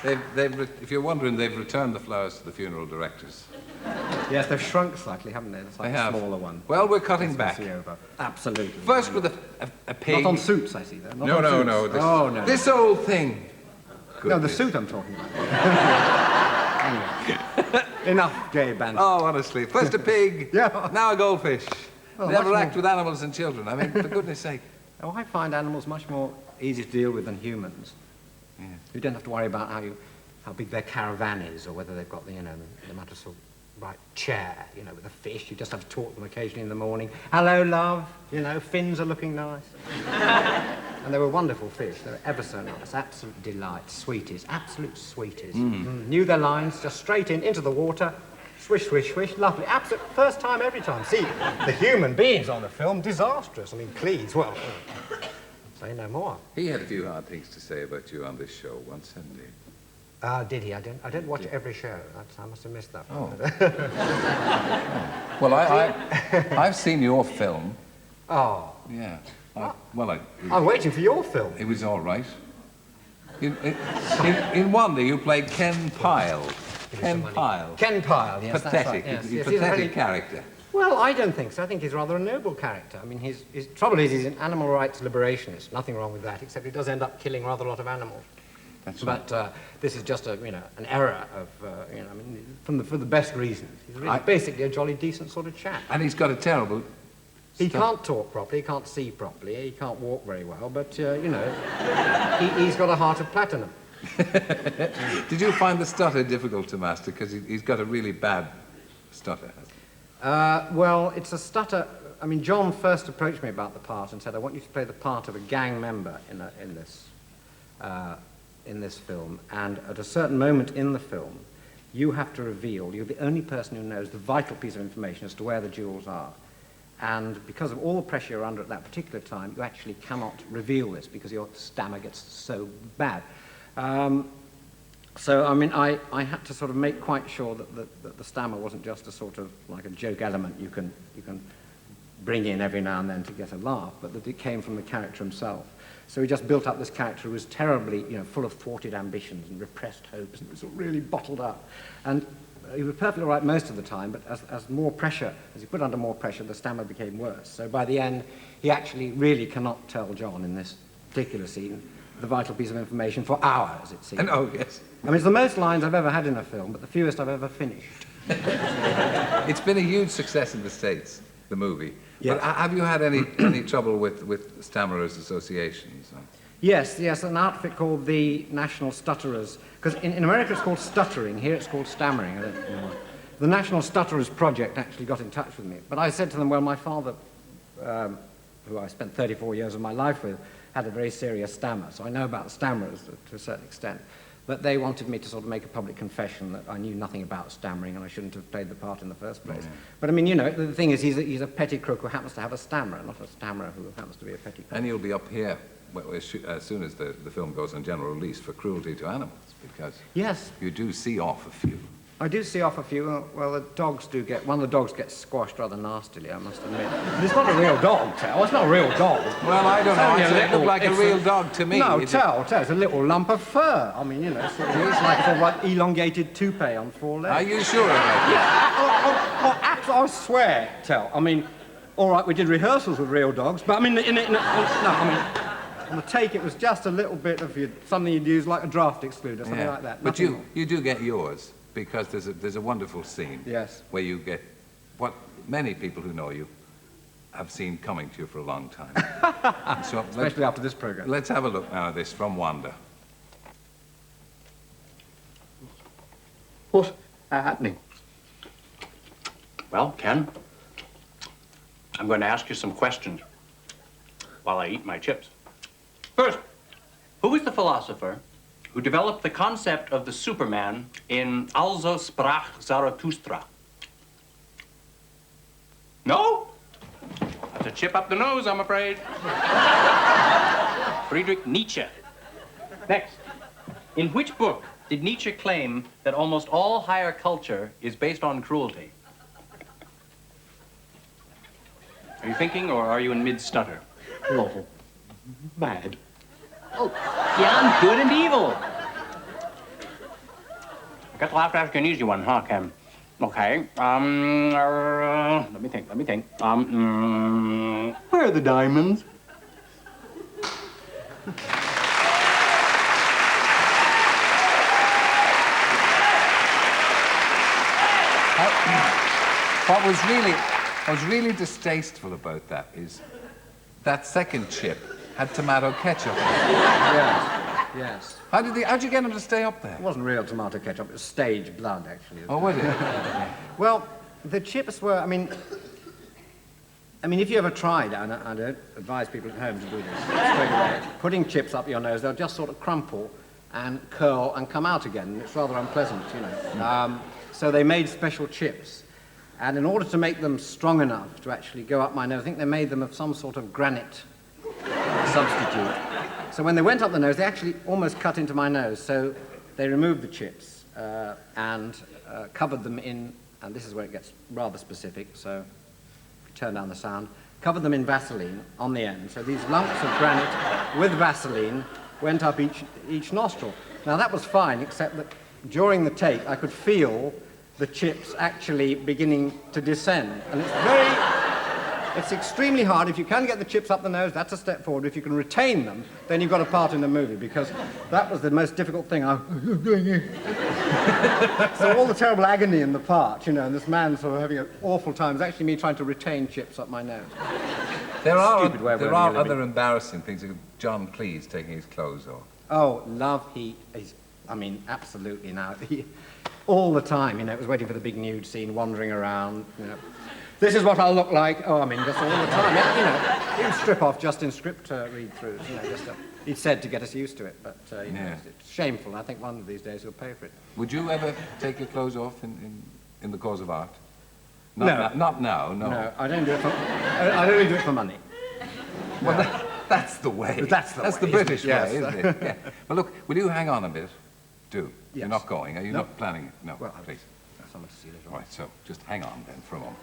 if you're wondering, they've returned the flowers to the funeral directors. Yes, they've shrunk slightly, haven't they? It's like They have. a smaller one. Well, we're cutting back. Absolutely. First with a pig. Not on suits, I see, though. No. No. This old thing. No, the suit I'm talking about. Anyway, enough gay banter. Oh, honestly. First a pig, Yeah. now a goldfish. Well, Never much act more- with animals and children. I mean, for goodness sake. Oh, I find animals much more easy to deal with than humans. Yeah. You don't have to worry about how big their caravan is, or whether they've got the amount of sort of right chair, with the fish. You just have to talk to them occasionally in the morning. Hello, love. Fins are looking nice. And they were wonderful fish. They were ever so nice. Absolute delight. Sweeties. Absolute sweeties. Knew their lines, just straight into the water. Swish, swish, swish. Lovely. Absolute first time every time. See, the human beings on the film, disastrous. I mean, Cleves, well, say no more. He had a few hard things to say about you on this show once, hadn't he? Did he? I didn't watch every show. I must have missed that. Oh. Well, I've seen your film. Oh. Yeah. I'm waiting for your film. It was all right. In Wonder, you played Ken Pyle. Ken Pyle, yes, pathetic. That's right. Yes, Pathetic very... character. Well, I don't think so. I think he's rather a noble character. I mean, his trouble is he's an animal rights liberationist. Nothing wrong with that, except he does end up killing rather a lot of animals. That's right. But this is just an error of, for the best reasons. He's really basically a jolly decent sort of chap. And he's got a terrible... He can't talk properly, he can't see properly, he can't walk very well, but, he's got a heart of platinum. Did you find the stutter difficult to master? Because he's got a really bad stutter. Well, it's a stutter. I mean, John first approached me about the part and said, I want you to play the part of a gang member in this film. And at a certain moment in the film, you have to reveal, you're the only person who knows the vital piece of information as to where the jewels are. And because of all the pressure you're under at that particular time, you actually cannot reveal this because your stammer gets so bad. So, I mean, I had to sort of make quite sure that the stammer wasn't just a sort of like a joke element you can bring in every now and then to get a laugh, but that it came from the character himself. So he just built up this character who was terribly, full of thwarted ambitions and repressed hopes, and it was really bottled up. And he was perfectly all right most of the time, but as he put under more pressure, the stammer became worse. So by the end, he actually really cannot tell John in this particular scene the vital piece of information for hours, it seems. Oh, yes. I mean, it's the most lines I've ever had in a film, but the fewest I've ever finished. It's been a huge success in the States, the movie. Yes. But have you had any trouble with Stammerers Associations? Yes, an outfit called the National Stutterers, because in America it's called stuttering, here it's called stammering. I don't know. The National Stutterers Project actually got in touch with me, but I said to them, well, my father, who I spent 34 years of my life with, had a very serious stammer, so I know about stammerers to a certain extent. But they wanted me to sort of make a public confession that I knew nothing about stammering and I shouldn't have played the part in the first place. But I mean, the thing is, he's a petty crook who happens to have a stammer, not a stammerer who happens to be a petty crook. And you'll be up here as soon as the film goes on general release for cruelty to animals, because you do see off a few. I do see off a few. Well, the dogs do get... One of the dogs gets squashed rather nastily, I must admit. But it's not a real dog, Tell. It's not a real dog. Well, I don't know. It looked like a real dog to me. No, Tell. It's a little lump of fur. I mean, it's like sort of like elongated toupee on four legs. Are you sure about that? Yeah. I swear, Tell. I mean, all right, we did rehearsals with real dogs, but I mean, on the take, it was just a little bit of something you'd use like a draft excluder, something like that. But you do get yours. Because there's a wonderful scene where you get what many people who know you have seen coming to you for a long time. So especially after this program. Let's have a look now at this from Wanda. What's happening? Well, Ken, I'm going to ask you some questions while I eat my chips. First, who is the philosopher who developed the concept of the Superman in Also sprach Zarathustra? No? That's a chip up the nose, I'm afraid. Friedrich Nietzsche. Next. In which book did Nietzsche claim that almost all higher culture is based on cruelty? Are you thinking, or are you in mid-stutter? Lawful. Bad. Oh, beyond good and evil. Guess I'll have to ask you an easy one, huh, Ken? Okay. Let me think. Where are the diamonds? What was really distasteful about that is that second chip had tomato ketchup in it. Yes. How'd you get them to stay up there? It wasn't real tomato ketchup, it was stage blood, actually. Oh, was it? Well, the chips were, I mean, if you ever tried, and I don't advise people at home to do this straight away, putting chips up your nose, they'll just sort of crumple and curl and come out again. It's rather unpleasant, you know. So they made special chips. And in order to make them strong enough to actually go up my nose, I think they made them of some sort of granite substitute. So when they went up the nose, they actually almost cut into my nose. So they removed the chips and covered them in, and this is where it gets rather specific, so turn down the sound, covered them in Vaseline on the end. So these lumps of granite with Vaseline went up each nostril. Now that was fine, except that during the take I could feel the chips actually beginning to descend. And it's extremely hard. If you can get the chips up the nose, that's a step forward. If you can retain them, then you've got a part in the movie, because that was the most difficult thing. So all the terrible agony in the part, you know, and this man sort of having an awful time, is actually me trying to retain chips up my nose. There are other embarrassing things. John Cleese taking his clothes off. Oh, love, absolutely now. All the time, you know, it was waiting for the big nude scene, wandering around, you know. This is what I'll look like. Oh, just all the time. You know, he would strip off just in script read-throughs, you know, he'd said to get us used to it, but, you know, it's shameful. I think one of these days he'll pay for it. Would you ever take your clothes off in the cause of art? No. Not now, no. No, I don't do it for... I only do it for money. Well, that's the way. That's the British yes. way, isn't it? Yeah. Well, look, will you hang on a bit? Do. Yes. You're not going, are you? No. Not planning it? No, well, please. Someone to see later on. Right, so just hang on then for a moment.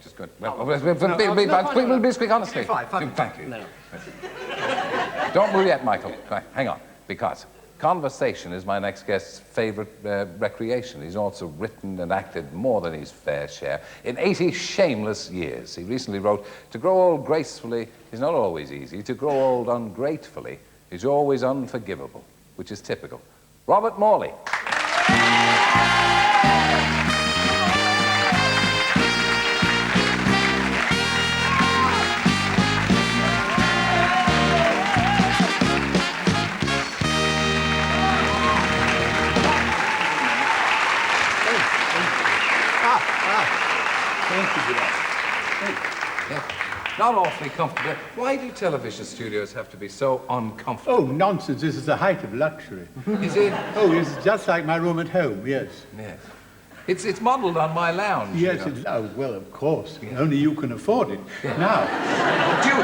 Just go. Please speak honestly. Fine. Thank you. No. Don't move yet, Michael. Right, hang on, because conversation is my next guest's favourite recreation. He's also written and acted more than his fair share in 80 shameless years. He recently wrote, "To grow old gracefully is not always easy. To grow old ungratefully is always unforgivable," which is typical. Robert Morley. Not awfully comfortable. Why do television studios have to be so uncomfortable? Oh, nonsense. This is the height of luxury. Is it? Oh, it's just like my room at home, yes. Yes. It's modelled on my lounge. Yes, you know. oh, well, of course. Yeah. Only you can afford it. Yeah. Now.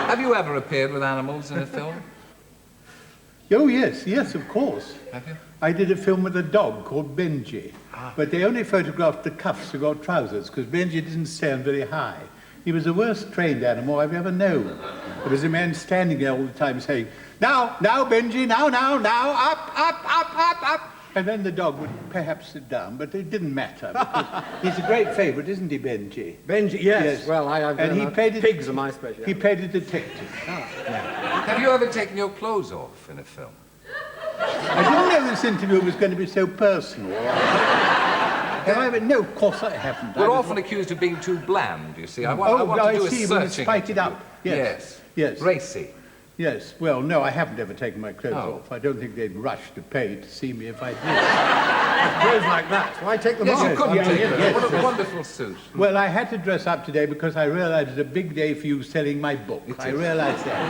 Have you ever appeared with animals in a film? Oh, yes, of course. Have you? I did a film with a dog called Benji. But they only photographed the cuffs who got trousers, because Benji didn't stand very high. He was the worst trained animal I've ever known. There was a man standing there all the time saying, "Now, Benji, now, up." And then the dog would perhaps sit down, but it didn't matter, because he's a great favourite, isn't he, Benji? Benji, yes. Well, pigs are my specialty. He played a detective. Have you ever taken your clothes off in a film? I didn't know this interview was going to be so personal. No, of course I haven't. We're often accused of being too bland, you see. I want to do a searching. Spike it up. Yes. Yes. Racy. Yes. Well, no, I haven't ever taken my clothes off. I don't think they'd rush to pay to see me if I did. Clothes like that. Why take them off? Yes, you couldn't take them. Yes, What a wonderful suit. Well, I had to dress up today because I realized it's a big day for you selling my book. I realized that.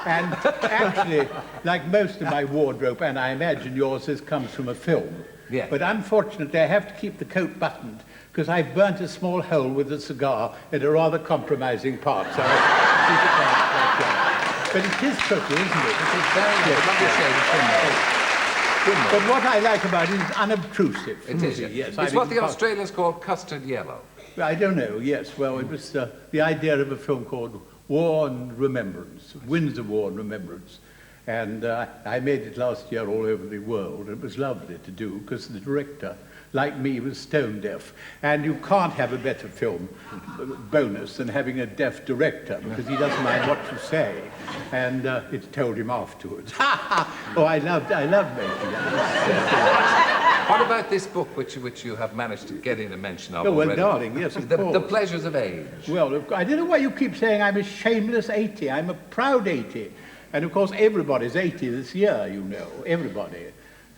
And actually, like most of my wardrobe, and I imagine yours, comes from a film. Yeah. But unfortunately, I have to keep the coat buttoned because I've burnt a small hole with a cigar at a rather compromising part. So but it is pretty, isn't it? It is very lovely shade of timber. But what I like about it is unobtrusive. It is, yes. It's what the Australians call custard yellow. I don't know, yes. Well, it was the idea of a film called War and Remembrance, Winds of War and Remembrance. And I made it last year all over the world. It was lovely to do because the director, like me, was stone deaf. And you can't have a better film bonus than having a deaf director because he doesn't mind what you say. And it told him afterwards. Oh, I loved making that. What about this book which you have managed to get in a mention of Oh, well, already? darling, yes, of course. The Pleasures of Age. Well, I don't know why you keep saying I'm a shameless 80. I'm a proud 80. And, of course, everybody's 80 this year, you know, everybody.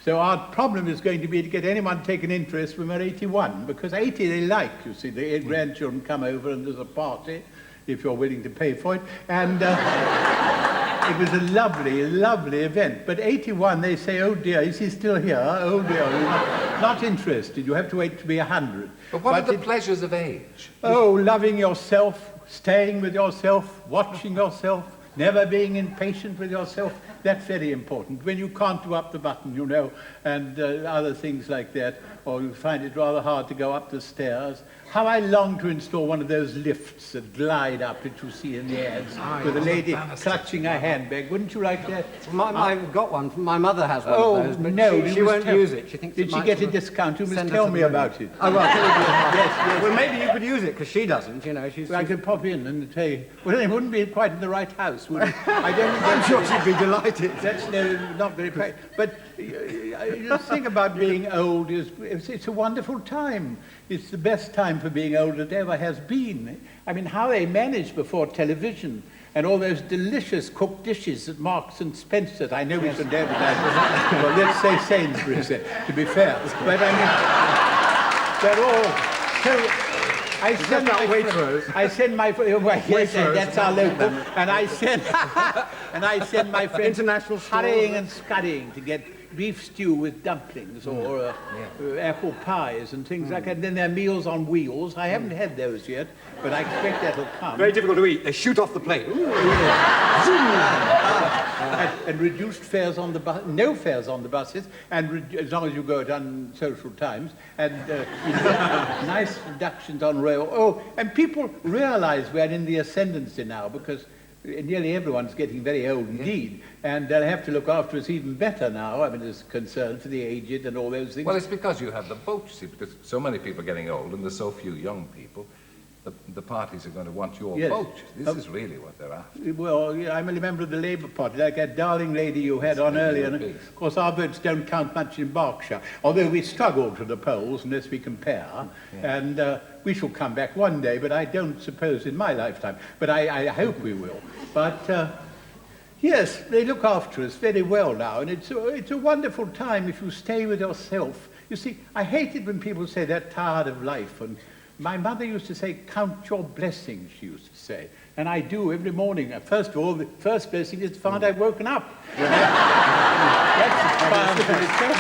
So our problem is going to be to get anyone to take an interest when we're 81, because 80 they like, you see. The grandchildren come over and there's a party, if you're willing to pay for it. And it was a lovely, lovely event. But 81, they say, oh, dear, is he still here? Oh, dear, you're not interested. You have to wait to be 100. But what are the pleasures of age? Oh, loving yourself, staying with yourself, watching yourself, never being impatient with yourself. That's very important. When you can't do up the button, you know, and other things like that, or you find it rather hard to go up the stairs. How I long to install one of those lifts that glide up that you see in the ads, with a lady clutching a handbag. Wouldn't you like that? I've got one. My mother has one Oh, of those, but no, she won't use it. She thinks Did it she might get a sort of discount? You must send her tell to me the about it. Oh, well, Yes, yes. well, maybe you could use it, because she doesn't, you know. She's, Well, I could pop in and say, well, it wouldn't be quite in the right house, would it? I don't I'm sure she'd be delighted. That's not very practical. But the thing about being old is it's a wonderful time. It's the best time for being old that ever has been. I mean, how they managed before television and all those delicious cooked dishes at Marks and Spencer's. I know we shouldn't advertise. Well, let's say Sainsbury's, to be fair. But I mean, they're all so. I send my Waitrose. I send my well, yes, Waitrose. that's our local, and I send my friends International store. hurrying and scurrying to get beef stew with dumplings or apple pies and things like that. And then there are meals on wheels. I haven't had those yet, but I expect that'll come. Very difficult to eat. They shoot off the plate. And reduced fares on the bus, no fares on the buses, and as long as you go at unsocial times, and nice reductions on rail. Oh, and people realise we're in the ascendancy now because nearly everyone's getting very old indeed, and they'll have to look after us even better now. I mean, there's concern for the aged and all those things. Well, it's because you have the boat, you see, because so many people are getting old and there's so few young people. The parties are going to want your Yes. vote. This is really what they're after. Well, yeah, I'm a member of the Labour Party, like that darling lady you had on earlier. And of course, our votes don't count much in Berkshire, although we struggle to the polls unless we compare. And we shall come back one day, but I don't suppose in my lifetime. But I hope we will. But yes, they look after us very well now, and it's a wonderful time if you stay with yourself. You see, I hate it when people say they're tired of life, and my mother used to say, count your blessings, she used to say. And I do every morning. First of all, the first blessing is to find I've woken up. That's a triumph in itself.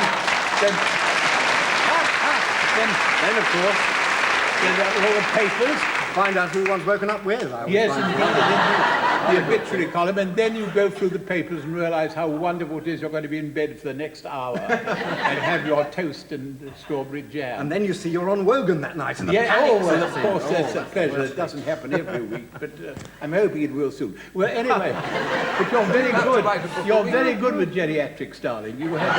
Then, of course, there are all the papers. Find out who one's woken up with. Yes, indeed. The obituary column, and then you go through the papers and realise how wonderful it is you're going to be in bed for the next hour and have your toast and strawberry jam. And then you see you're on Wogan that night. And Yeah, oh, well, of course, that's a pleasure. It doesn't happen every week, but I'm hoping it will soon. Well, anyway, but you're very good. You're very good with geriatrics, darling. You had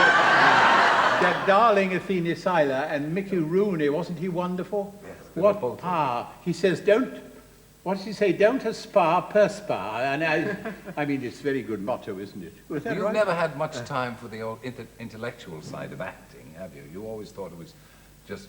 that darling Athene Seiler and Mickey Rooney, wasn't he wonderful? Yes, What power. He says, what does he say? Don't aspire, perspire. And I mean, it's a very good motto, isn't it? Was that You've right? never had much time for the old intellectual side of acting, have you? You always thought it was just...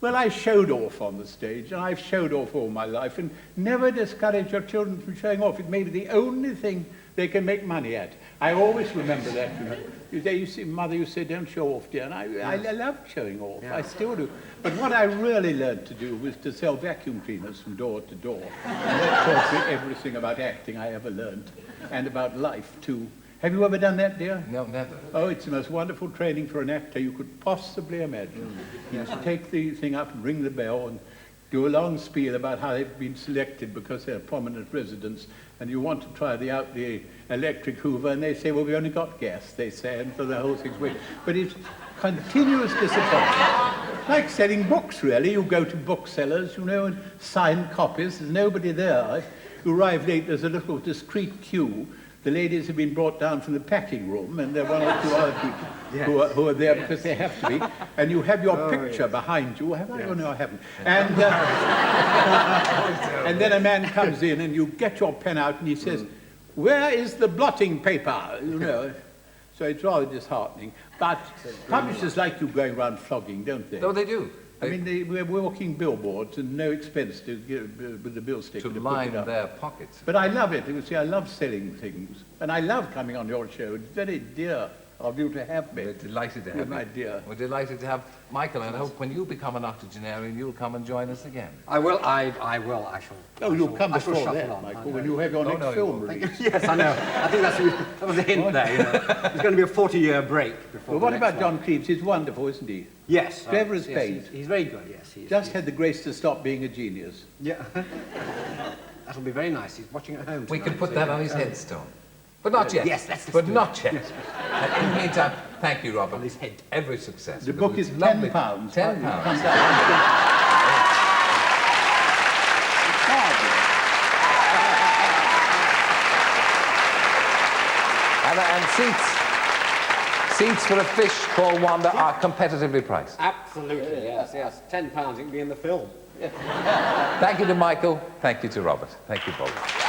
Well, I showed off on the stage, and I've showed off all my life, and never discourage your children from showing off. It may be the only thing they can make money at. I always remember that, you know. You see, Mother, you say, don't show off, dear, and I love showing off. I still do. But what I really learned to do was to sell vacuum cleaners from door to door. And that taught me everything about acting I ever learned, and about life, too. Have you ever done that, dear? No, never. Oh, it's the most wonderful training for an actor you could possibly imagine. You just take the thing up and ring the bell and do a long spiel about how they've been selected because they're prominent residents, and you want to try out the electric hoover, and they say, well, we only got gas, they say, and so the whole thing's weird. But it's continuous disappointment. Like selling books, really. You go to booksellers, you know, and sign copies. There's nobody there. If you arrive late, there's a little discreet queue. the ladies have been brought down from the packing room, and there are one or two other people who are there because they have to be. And you have your picture behind you. Have I? Oh, no, I haven't. And, and then a man comes in, and you get your pen out, and he says, "Where is the blotting paper?" You know. So it's rather disheartening. But publishers like you going around flogging, don't they? No, they do. I mean, we're walking billboards and no expense to get with the bill sticker To to line put it up. their pockets. But I love it. You see, I love selling things. And I love coming on your show. It's very dear of you to have me. We're delighted to You're have my you. dear. We're delighted to have Michael, and I hope when you become an octogenarian, you'll come and join us again. I will, I will, I shall. Oh, you'll come I shall before shuffle that, on, Michael, I when know. you have your Oh, next no, you film won't. release. Yes, I know. I think that was a hint there, you know. There's going to be a 40-year break before Well, the what next about one. John Cleves? He's wonderful, isn't he? Yes. Clever as yes, paint. he's very good, yes. Just had the grace to stop being a genius. Yeah. That'll be very nice. He's watching at home We tonight, can put so- that on his headstone. But not yet. Yes, let's But do it. not yet. And in the meantime, thank you, Robert. On his head. Every success. The book is It's lovely. £10. £10. Comes out. And seats for a fish called Wanda are competitively priced. Absolutely, yes, yes. £10, it can be in the film. Thank you to Michael. Thank you to Robert. Thank you both.